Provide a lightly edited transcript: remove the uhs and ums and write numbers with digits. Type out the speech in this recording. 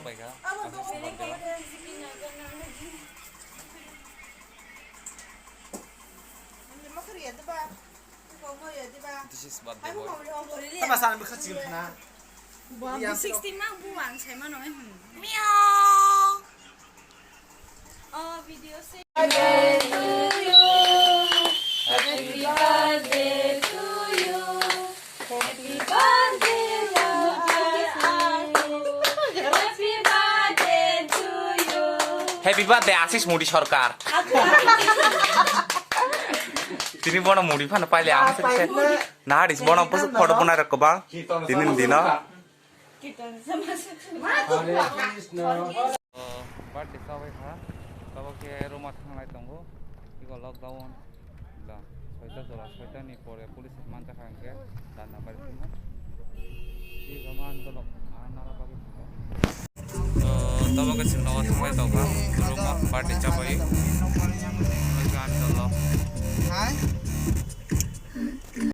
थांबायखा This is birthday boy. Sama sana berkecil na. Iya, 16 mah buang saya mah noy. Meow. Oh, video say. Happy birthday to you. Happy birthday, Happy birthday to you. Happy birthday Ashis মুড়ি সরকার তিনি বড় মুড়ি fun পাইলে আমার সাথে না হারিস বড় photo বানায় রাখো বা দিন দিন বার্থডে সবাই খা সবাইকে রুমা থাংলাই দंगो ইগো লকডাউন লা ছয়টা জোড়া ছয়টানি পরে পুলিশ মানতে খাঙ্গে দানা বাড়ি ই গমান তো নারা বাকি তো তবকে সিনো থাংলাই দंगो রুমা বার্থডে চাপাই গান চলো Hai.